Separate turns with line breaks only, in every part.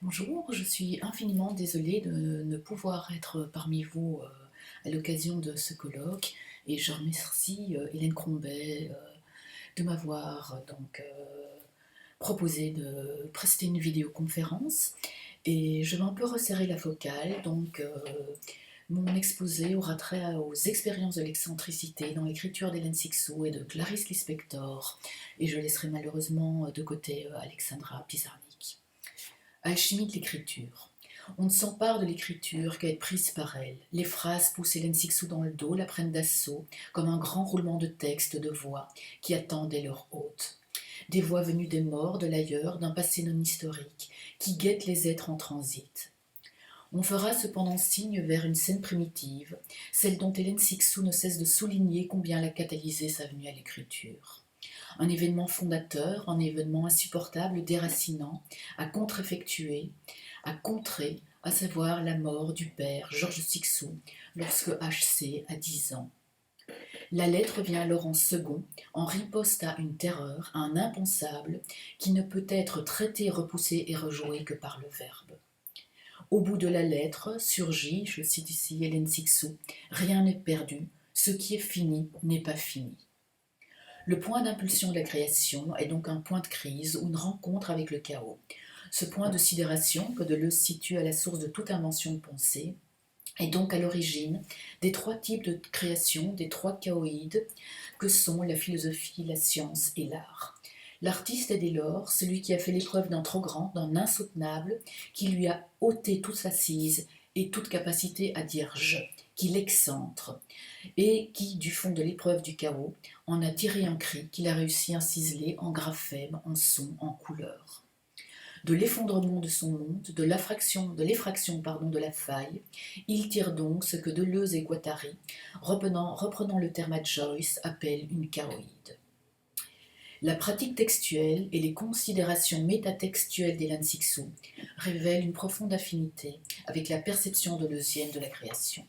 Bonjour, je suis infiniment désolée de ne pouvoir être parmi vous à l'occasion de ce colloque et je remercie Hélène Crombet de m'avoir proposé de prester une vidéoconférence et je vais un peu resserrer la focale. Mon exposé aura trait aux expériences de l'excentricité dans l'écriture d'Hélène Sixou et de Clarice Lispector et je laisserai malheureusement de côté Alexandra Pizarnik. Alchimie de l'écriture. On ne s'empare de l'écriture qu'à être prise par elle. Les phrases poussent Hélène Sixou dans le dos, la prennent d'assaut, comme un grand roulement de texte, de voix, qui attendaient leur hôte. Des voix venues des morts, de l'ailleurs, d'un passé non historique, qui guettent les êtres en transit. On fera cependant signe vers une scène primitive, celle dont Hélène Sixou ne cesse de souligner combien elle a catalysé sa venue à l'écriture. Un événement fondateur, un événement insupportable, déracinant, à contre-effectuer, à contrer, à savoir la mort du père Georges Sixou lorsque H.C. a 10 ans. La lettre vient alors en second, en riposte à une terreur, à un impensable, qui ne peut être traité, repoussé et rejoué que par le verbe. Au bout de la lettre surgit, je cite ici Hélène Sixou, rien n'est perdu, ce qui est fini n'est pas fini. Le point d'impulsion de la création est donc un point de crise ou une rencontre avec le chaos. Ce point de sidération que Deleuze situe à la source de toute invention de pensée est donc à l'origine des trois types de création, des trois chaoïdes que sont la philosophie, la science et l'art. L'artiste est dès lors celui qui a fait l'épreuve d'un trop grand, d'un insoutenable, qui lui a ôté toute assise et toute capacité à dire je, qui l'excentre, et qui, du fond de l'épreuve du chaos, en a tiré un cri qu'il a réussi à ciseler en graphème, en son, en couleur. De l'effondrement de son monde, de l'effraction de la faille, il tire donc ce que Deleuze et Guattari, reprenant le terme à Joyce, appellent une chaoïde. La pratique textuelle et les considérations métatextuelles d'Hélène Sixou révèlent une profonde affinité avec la perception deleuzienne de la création.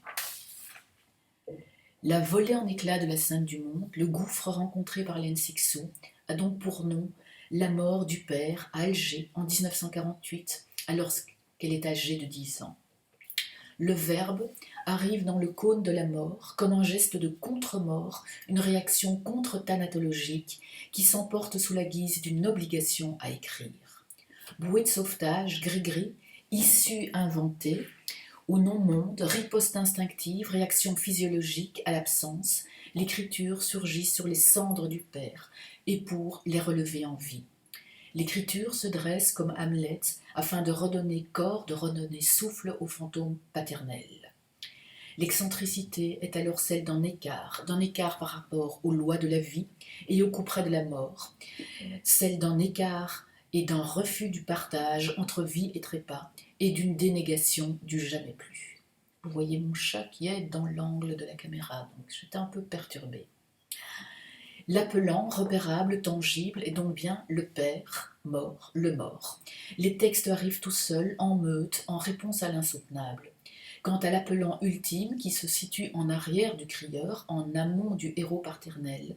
La volée en éclats de la Sainte du Monde, le gouffre rencontré par Hélène Sixou, a donc pour nom la mort du père à Alger en 1948, alors qu'elle est âgée de 10 ans. Le verbe arrive dans le cône de la mort comme un geste de contre-mort, une réaction contre-thanatologique qui s'emporte sous la guise d'une obligation à écrire. Bouée de sauvetage, gris-gris, issue inventée, au non-monde, riposte instinctive, réaction physiologique à l'absence, l'écriture surgit sur les cendres du père et pour les relever en vie. L'écriture se dresse comme Hamlet afin de redonner corps, de redonner souffle au fantôme paternel. L'excentricité est alors celle d'un écart par rapport aux lois de la vie et au coup près de la mort, celle d'un écart et d'un refus du partage entre vie et trépas et d'une dénégation du jamais plus. Vous voyez mon chat qui est dans l'angle de la caméra, donc j'étais un peu perturbée. L'appelant, repérable, tangible, est donc bien le père, mort, le mort. Les textes arrivent tout seuls, en meute, en réponse à l'insoutenable. Quant à l'appelant ultime, qui se situe en arrière du crieur, en amont du héros paternel,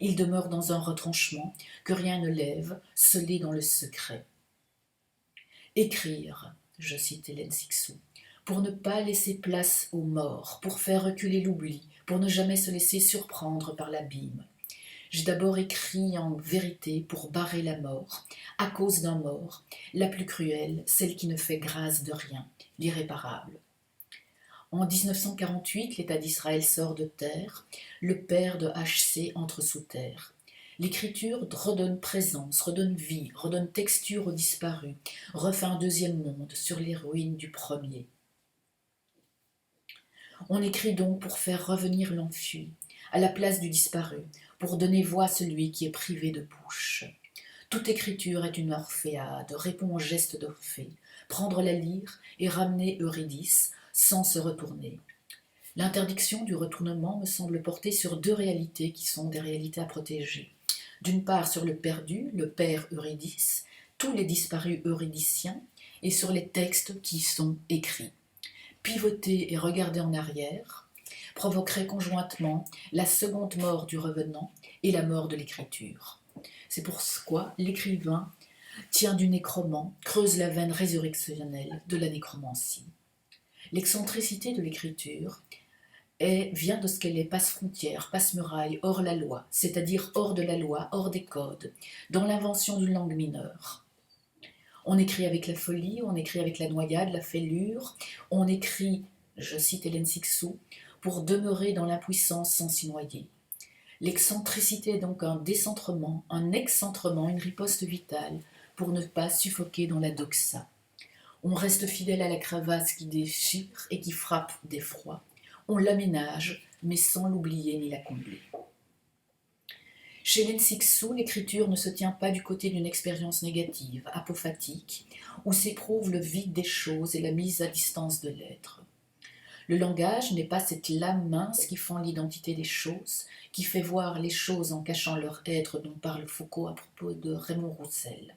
il demeure dans un retranchement que rien ne lève, scellé dans le secret. Écrire, je cite Hélène Sixou, pour ne pas laisser place aux morts, pour faire reculer l'oubli, pour ne jamais se laisser surprendre par l'abîme. J'ai d'abord écrit en vérité pour barrer la mort, à cause d'un mort, la plus cruelle, celle qui ne fait grâce de rien, l'irréparable. En 1948, l'État d'Israël sort de terre, le père de H.C. entre sous terre. L'écriture redonne présence, redonne vie, redonne texture au disparu, refait un deuxième monde sur les ruines du premier. On écrit donc pour faire revenir l'enfui, à la place du disparu, pour donner voix à celui qui est privé de bouche. Toute écriture est une orphéade, répond au geste d'Orphée, prendre la lyre et ramener Eurydice sans se retourner. L'interdiction du retournement me semble porter sur deux réalités qui sont des réalités à protéger. D'une part sur le perdu, le père Eurydice, tous les disparus eurydiциens, et sur les textes qui y sont écrits. Pivoter et regarder en arrière provoquerait conjointement la seconde mort du revenant et la mort de l'écriture. C'est pourquoi l'écrivain tient du nécromant, creuse la veine résurrectionnelle de la nécromancie. L'excentricité de l'écriture vient de ce qu'elle est passe-frontière, passe-muraille, hors la loi, c'est-à-dire hors de la loi, hors des codes, dans l'invention d'une langue mineure. On écrit avec la folie, on écrit avec la noyade, la fêlure, on écrit, je cite Hélène Sixou, pour demeurer dans l'impuissance sans s'y noyer. L'excentricité est donc un décentrement, un excentrement, une riposte vitale pour ne pas suffoquer dans la doxa. On reste fidèle à la crevasse qui déchire et qui frappe d'effroi. On l'aménage, mais sans l'oublier ni la combler. Chez Hélène Sixou, l'écriture ne se tient pas du côté d'une expérience négative, apophatique, où s'éprouve le vide des choses et la mise à distance de l'être. Le langage n'est pas cette lame mince qui fend l'identité des choses, qui fait voir les choses en cachant leur être dont parle Foucault à propos de Raymond Roussel.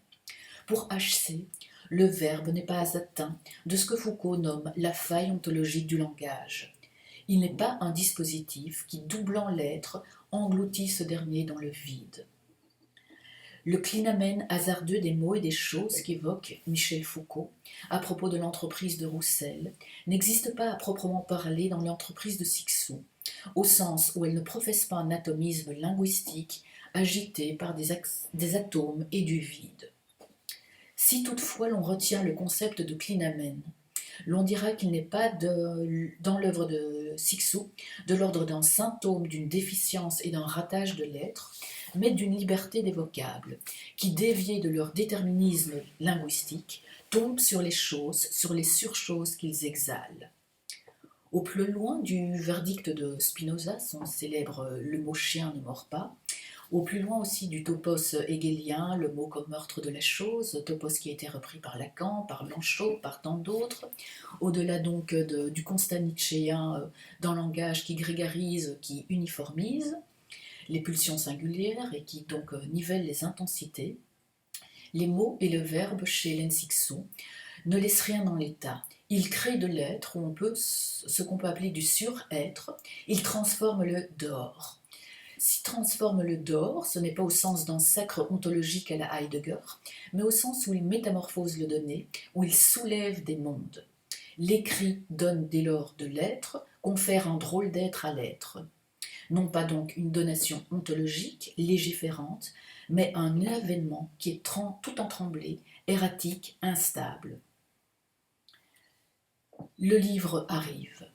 Pour H.C., le verbe n'est pas atteint de ce que Foucault nomme la faille ontologique du langage. Il n'est pas un dispositif qui, doublant l'être, engloutit ce dernier dans le vide. Le clinamen hasardeux des mots et des choses qu'évoque Michel Foucault à propos de l'entreprise de Roussel n'existe pas à proprement parler dans l'entreprise de Sixou, au sens où elle ne professe pas un atomisme linguistique agité par des atomes et du vide. Si toutefois l'on retient le concept de clinamen, l'on dira qu'il n'est pas dans l'œuvre de Sixou de l'ordre d'un symptôme d'une déficience et d'un ratage de l'être, mais d'une liberté des vocables, qui, déviés de leur déterminisme linguistique, tombent sur les choses, sur les surchoses qu'ils exhalent. Au plus loin du verdict de Spinoza, son célèbre « le mot chien ne mord pas », au plus loin aussi du topos hegelien, le mot comme meurtre de la chose, topos qui a été repris par Lacan, par Blanchot, par tant d'autres, au-delà donc du constat nietzschéen d'un langage qui grégarise, qui uniformise les pulsions singulières et qui donc nivelle les intensités, les mots et le verbe chez Hélène Sixou ne laissent rien dans l'état. Ils créent de l'être, ou ce qu'on peut appeler du sur-être, ils transforment le dehors. S'y transforme le dehors, ce n'est pas au sens d'un sacre ontologique à la Heidegger, mais au sens où il métamorphose le donné, où il soulève des mondes. L'écrit donne dès lors de l'être, confère un drôle d'être à l'être. Non pas donc une donation ontologique, légiférante, mais un avènement qui est tout en tremblé, erratique, instable. Le livre arrive.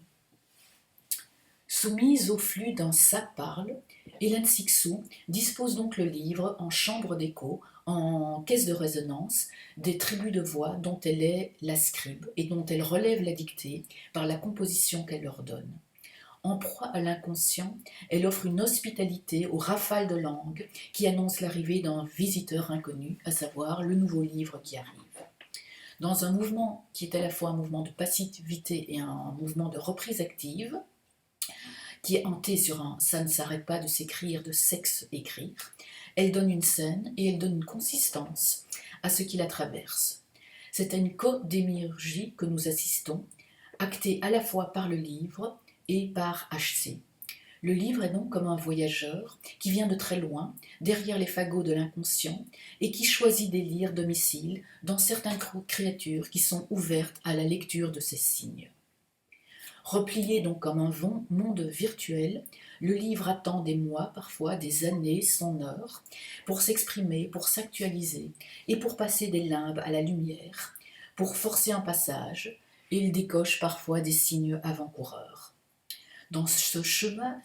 Soumise au flux d'un ça parle, Hélène Sixou dispose donc le livre en chambre d'écho, en caisse de résonance, des tribus de voix dont elle est la scribe et dont elle relève la dictée par la composition qu'elle leur donne. En proie à l'inconscient, elle offre une hospitalité aux rafales de langue qui annoncent l'arrivée d'un visiteur inconnu, à savoir le nouveau livre qui arrive. Dans un mouvement qui est à la fois un mouvement de passivité et un mouvement de reprise active, qui est hanté sur un « ça ne s'arrête pas de s'écrire, de sexe-écrire », elle donne une scène et elle donne une consistance à ce qui la traverse. C'est à une codémiurgie que nous assistons, actée à la fois par le livre et par H.C. Le livre est donc comme un voyageur qui vient de très loin, derrière les fagots de l'inconscient, et qui choisit d'élire domicile dans certaines créatures qui sont ouvertes à la lecture de ces signes. Replié donc comme un monde virtuel, le livre attend des mois, parfois des années, son heure, pour s'exprimer, pour s'actualiser, et pour passer des limbes à la lumière, pour forcer un passage, et il décoche parfois des signes avant-coureurs. Dans ce schéma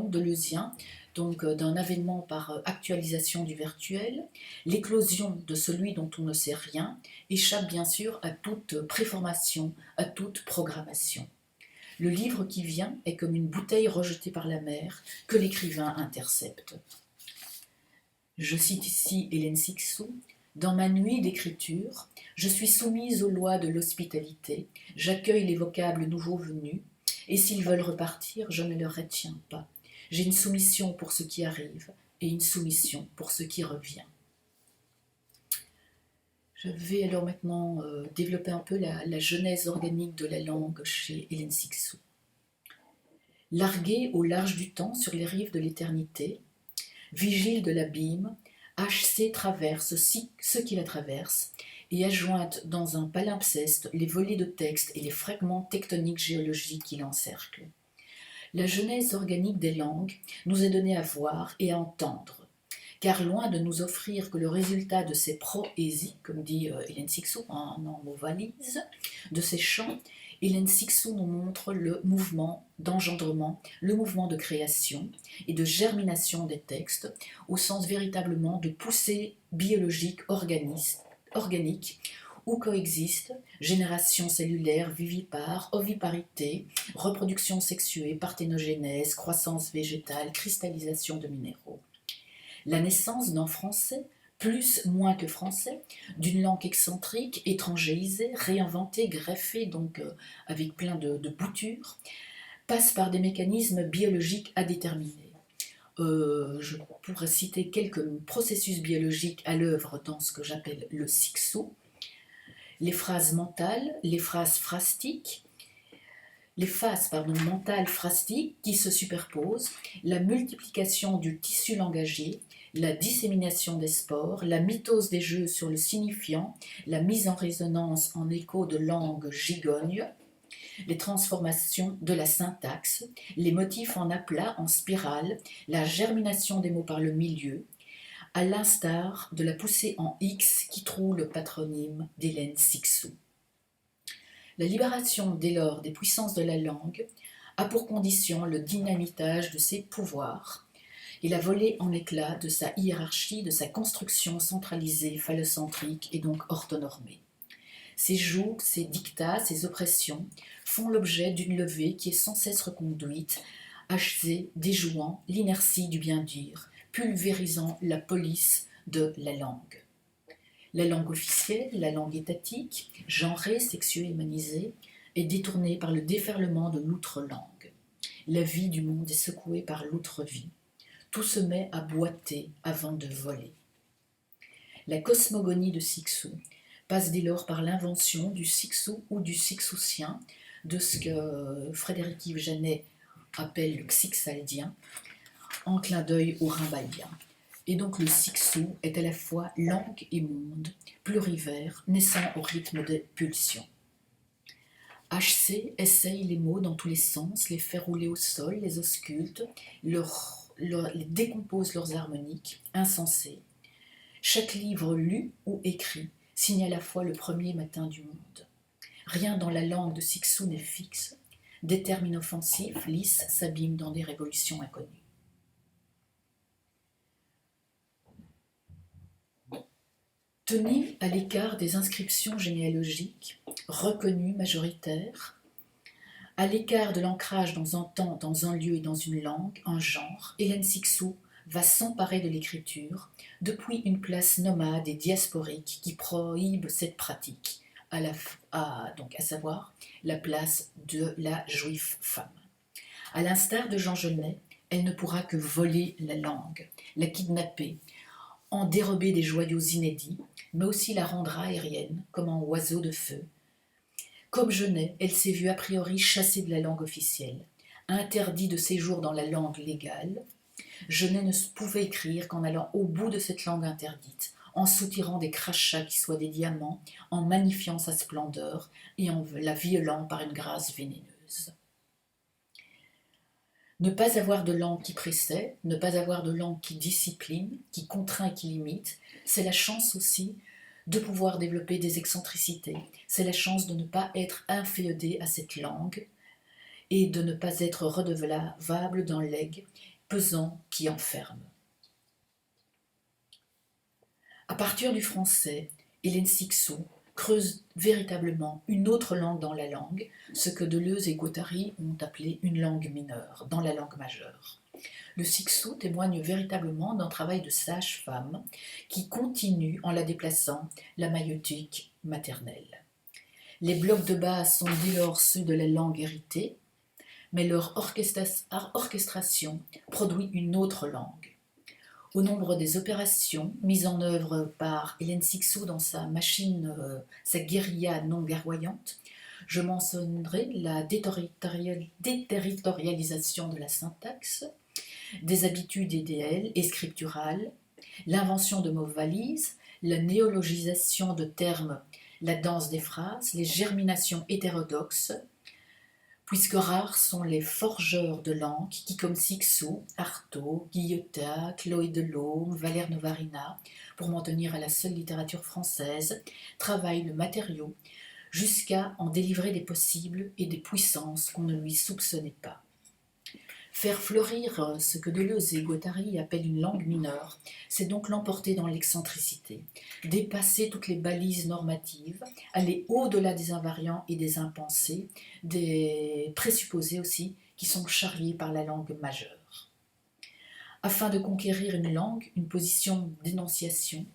deleuzien, donc d'un avènement par actualisation du virtuel, l'éclosion de celui dont on ne sait rien échappe bien sûr à toute préformation, à toute programmation. Le livre qui vient est comme une bouteille rejetée par la mer que l'écrivain intercepte. Je cite ici Hélène Sixou. Dans ma nuit d'écriture, je suis soumise aux lois de l'hospitalité, j'accueille les vocables nouveaux venus, et s'ils veulent repartir, je ne leur retiens pas. J'ai une soumission pour ce qui arrive et une soumission pour ce qui revient. Je vais alors maintenant développer un peu la genèse organique de la langue chez Hélène Sixou. Larguée au large du temps sur les rives de l'éternité, vigile de l'abîme, HC traverse ce qui la traverse et adjointe dans un palimpseste les volets de texte et les fragments tectoniques géologiques qui l'encerclent. La genèse organique des langues nous est donnée à voir et à entendre, car loin de nous offrir que le résultat de ces proésies, comme dit Hélène Cixous en mot valise, de ces chants, Hélène Cixous nous montre le mouvement d'engendrement, le mouvement de création et de germination des textes, au sens véritablement de poussée biologique organique, où coexistent génération cellulaire, vivipare, oviparité, reproduction sexuée, parthénogénèse, croissance végétale, cristallisation de minéraux. La naissance d'un français, plus moins que français, d'une langue excentrique, étrangérisée, réinventée, greffée, donc avec plein de boutures, passe par des mécanismes biologiques à déterminer. Je pourrais citer quelques processus biologiques à l'œuvre dans ce que j'appelle le Cixous. Les phrases mentales, les phrases phrastiques, les phases mentales phrastiques qui se superposent, la multiplication du tissu langagier, la dissémination des spores, la mitose des jeux sur le signifiant, la mise en résonance en écho de langues gigognes, les transformations de la syntaxe, les motifs en aplat, en spirale, la germination des mots par le milieu, à l'instar de la poussée en X qui trouve le patronyme d'Hélène Cixous. La libération dès lors des puissances de la langue a pour condition le dynamitage de ses pouvoirs et la volée en éclats de sa hiérarchie, de sa construction centralisée, phallocentrique et donc orthonormée. Ces jougs, ces dictats, ces oppressions font l'objet d'une levée qui est sans cesse reconduite, achevée, déjouant l'inertie du bien-dire, pulvérisant la police de la langue. La langue officielle, la langue étatique, genrée, sexuée, humanisée, est détournée par le déferlement de l'outre-langue. La vie du monde est secouée par l'outre-vie. Tout se met à boiter avant de voler. La cosmogonie de Cixous passe dès lors par l'invention du Cixous ou du Cixousien, de ce que Frédéric Yves Janet appelle le Cixaldien, en clin d'œil au Rimbaldien. Et donc le Cixous est à la fois langue et monde, plurivers, naissant au rythme des pulsions. HC essaye les mots dans tous les sens, les fait rouler au sol, les ausculte, les décompose leurs harmoniques, insensés. Chaque livre lu ou écrit signe à la fois le premier matin du monde. Rien dans la langue de Cixous n'est fixe, des termes inoffensifs, lisses, s'abîment dans des révolutions inconnues. Tenus à l'écart des inscriptions généalogiques, reconnues, majoritaires, à l'écart de l'ancrage dans un temps, dans un lieu et dans une langue, un genre, Hélène Cixous va s'emparer de l'écriture depuis une place nomade et diasporique qui prohibe cette pratique, à savoir la place de la juive femme. À l'instar de Jean Genet, elle ne pourra que voler la langue, la kidnapper, en dérober des joyaux inédits, mais aussi la rendre aérienne, comme un oiseau de feu. Comme Genet, elle s'est vue a priori chassée de la langue officielle, interdit de séjour dans la langue légale. Genet ne pouvait écrire qu'en allant au bout de cette langue interdite, en soutirant des crachats qui soient des diamants, en magnifiant sa splendeur et en la violant par une grâce vénéneuse. Ne pas avoir de langue qui précède, ne pas avoir de langue qui discipline, qui contraint et qui limite, c'est la chance aussi de pouvoir développer des excentricités. C'est la chance de ne pas être inféodé à cette langue et de ne pas être redevable d'un legs pesant qui enferme. À partir du français, Hélène Cixous creuse véritablement une autre langue dans la langue, ce que Deleuze et Guattari ont appelé une langue mineure, dans la langue majeure. Le Cixous témoigne véritablement d'un travail de sage-femme qui continue, en la déplaçant, la maïeutique maternelle. Les blocs de base sont dès lors ceux de la langue héritée, mais leur orchestration produit une autre langue. Au nombre des opérations mises en œuvre par Hélène Cixous dans sa machine, sa guérilla non guerroyante, je mentionnerai la déterritorialisation de la syntaxe, des habitudes idéales et scripturales, l'invention de mots valises, la néologisation de termes, la danse des phrases, les germinations hétérodoxes, puisque rares sont les forgeurs de langue qui, comme Sixou, Artaud, Guillotin, Chloé Delhomme, Valère Novarina, pour m'en tenir à la seule littérature française, travaillent le matériau jusqu'à en délivrer des possibles et des puissances qu'on ne lui soupçonnait pas. Faire fleurir ce que Deleuze et Guattari appellent une langue mineure, c'est donc l'emporter dans l'excentricité, dépasser toutes les balises normatives, aller au-delà des invariants et des impensés, des présupposés aussi, qui sont charriés par la langue majeure. Afin de conquérir une langue, une position d'énonciation,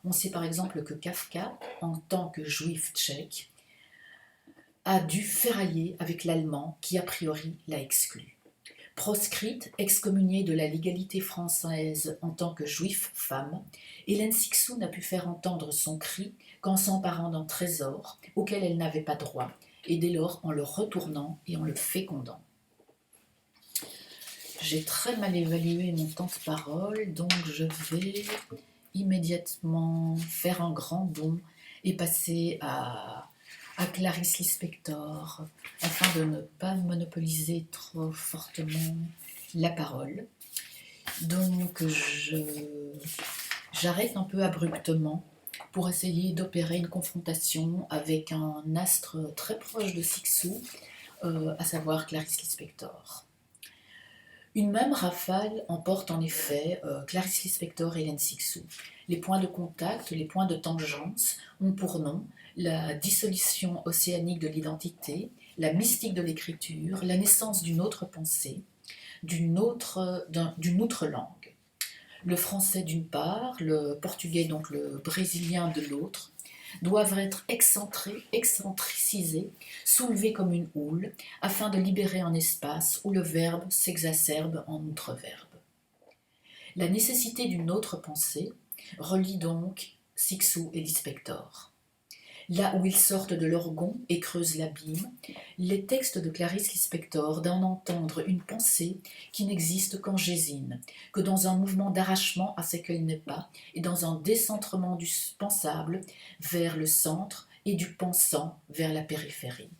on sait par exemple que Kafka, en tant que juif tchèque, a dû ferrailler avec l'allemand qui a priori l'a exclu. Proscrite, excommuniée de la légalité française en tant que juif femme, Hélène Sixou n'a pu faire entendre son cri qu'en s'emparant d'un trésor auquel elle n'avait pas droit, et dès lors en le retournant et en le fécondant. J'ai très mal évalué mon temps de parole, donc je vais immédiatement faire un grand bond et passer à Clarice Lispector, afin de ne pas monopoliser trop fortement la parole. Donc j'arrête un peu abruptement pour essayer d'opérer une confrontation avec un astre très proche de Sixou, à savoir Clarice Lispector. Une même rafale emporte en effet Clarice Lispector et Hélène Sixou. Les points de contact, les points de tangence ont pour nom la dissolution océanique de l'identité, la mystique de l'écriture, la naissance d'une autre pensée, d'une autre langue. Le français d'une part, le portugais donc le brésilien de l'autre, doivent être excentricisés, soulevés comme une houle, afin de libérer un espace où le verbe s'exacerbe en outre-verbe. La nécessité d'une autre pensée relie donc Sixou et Lispector. Là où ils sortent de leur gond et creusent l'abîme, les textes de Clarice Lispector donnent entendre une pensée qui n'existe qu'en Gésine, que dans un mouvement d'arrachement à ce qu'elle n'est pas, et dans un décentrement du pensable vers le centre et du pensant vers la périphérie.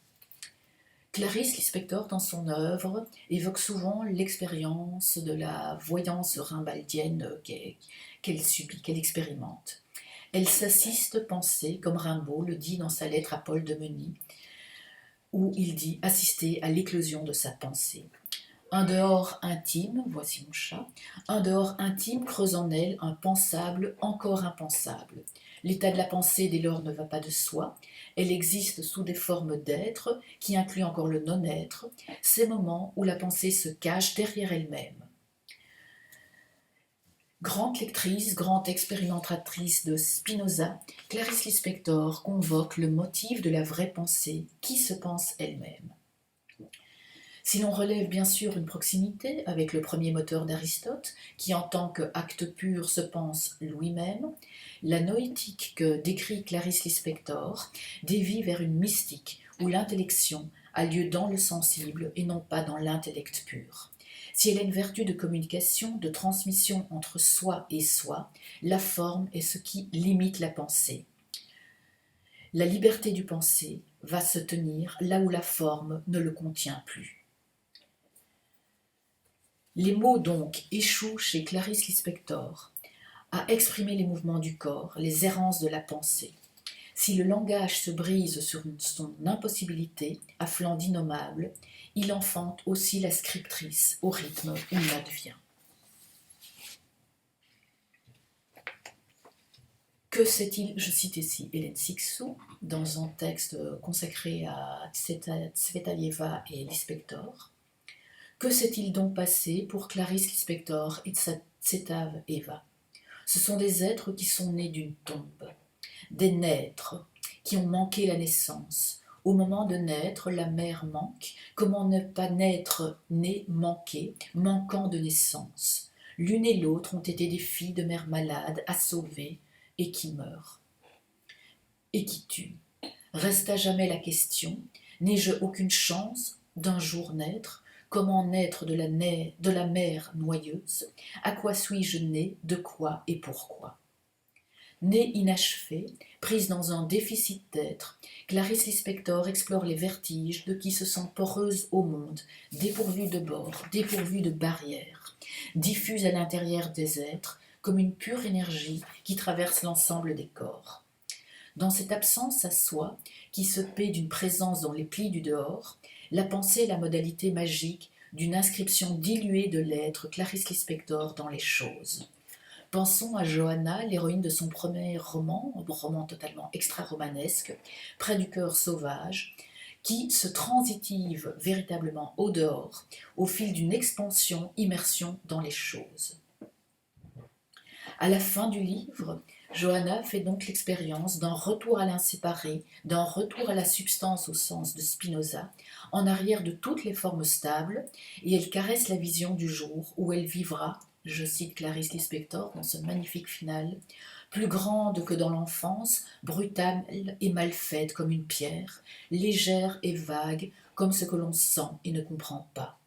Clarice Lispector, dans son œuvre, évoque souvent l'expérience de la voyance rimbaldienne qu'elle subit, qu'elle expérimente. Elle s'assiste penser, comme Rimbaud le dit dans sa lettre à Paul de Meny, où il dit assister à l'éclosion de sa pensée. Un dehors intime, voici mon chat, un dehors intime creuse en elle un pensable encore impensable. L'état de la pensée dès lors ne va pas de soi, elle existe sous des formes d'être qui incluent encore le non-être, ces moments où la pensée se cache derrière elle-même. Grande lectrice, grande expérimentatrice de Spinoza, Clarice Lispector convoque le motif de la vraie pensée, qui se pense elle-même. Si l'on relève bien sûr une proximité avec le premier moteur d'Aristote, qui en tant qu'acte pur se pense lui-même, la noétique que décrit Clarice Lispector dévie vers une mystique où l'intellection a lieu dans le sensible et non pas dans l'intellect pur. Si elle a une vertu de communication, de transmission entre soi et soi, la forme est ce qui limite la pensée. La liberté du penser va se tenir là où la forme ne le contient plus. Les mots donc échouent chez Clarice Lispector à exprimer les mouvements du corps, les errances de la pensée. Si le langage se brise sur son impossibilité, à flanc d'innommable, il enfante aussi la scriptrice au rythme où il advient. Que sait-il, je cite ici Hélène Sixou, dans un texte consacré à Tsvetaeva et Lispector. Que s'est-il donc passé pour Clarice Lispector et Tsvetaeva ? Ce sont des êtres qui sont nés d'une tombe, des naîtres qui ont manqué la naissance. Au moment de naître, la mère manque. Comment ne pas naître né manqué, manquant de naissance ? L'une et l'autre ont été des filles de mères malades à sauver et qui meurent. Et qui tuent. Reste à jamais la question, n'ai-je aucune chance d'un jour naître ? Comment naître de la mer noyeuse? À quoi suis-je né? De quoi et pourquoi? Née inachevée, prise dans un déficit d'être, Clarice Lispector explore les vertiges de qui se sent poreuse au monde, dépourvue de bords, dépourvue de barrières, diffuse à l'intérieur des êtres comme une pure énergie qui traverse l'ensemble des corps. Dans cette absence à soi, qui se paie d'une présence dans les plis du dehors, la pensée est la modalité magique d'une inscription diluée de l'être Clarice Lispector dans les choses. Pensons à Johanna, l'héroïne de son premier roman, un roman totalement extra-romanesque, Près du cœur sauvage, qui se transitive véritablement au dehors, au fil d'une expansion, immersion dans les choses. À la fin du livre, Johanna fait donc l'expérience d'un retour à l'inséparé, d'un retour à la substance au sens de Spinoza, en arrière de toutes les formes stables, et elle caresse la vision du jour où elle vivra, je cite Clarice Lispector dans ce magnifique final, plus grande que dans l'enfance, brutale et mal faite comme une pierre, légère et vague comme ce que l'on sent et ne comprend pas.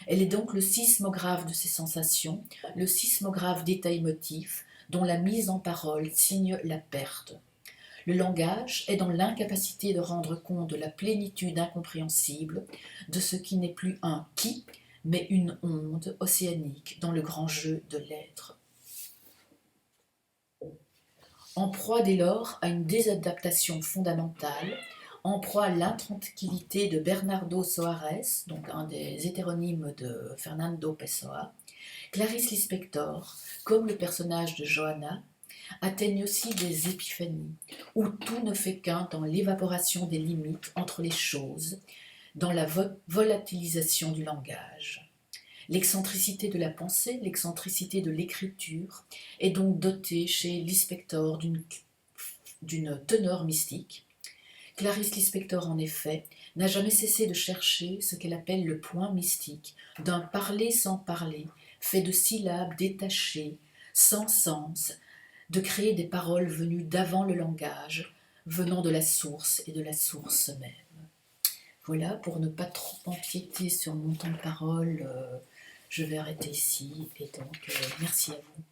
Elle est donc le sismographe de ses sensations, le sismographe d'état émotifs, dont la mise en parole signe la perte. Le langage est dans l'incapacité de rendre compte de la plénitude incompréhensible, de ce qui n'est plus un qui, mais une onde océanique dans le grand jeu de l'être. En proie dès lors à une désadaptation fondamentale, en proie à l'intranquillité de Bernardo Soares, donc un des hétéronymes de Fernando Pessoa, Clarice Lispector, comme le personnage de Johanna, atteignent aussi des épiphanies, où tout ne fait qu'un dans l'évaporation des limites entre les choses, dans la volatilisation du langage. L'excentricité de la pensée, l'excentricité de l'écriture est donc dotée chez Lispector d'une teneur mystique. Clarice Lispector, en effet, n'a jamais cessé de chercher ce qu'elle appelle le point mystique, d'un parler sans parler, fait de syllabes détachées, sans sens, de créer des paroles venues d'avant le langage, venant de la source et de la source même. Voilà, pour ne pas trop empiéter sur mon temps de parole, je vais arrêter ici, et donc merci à vous.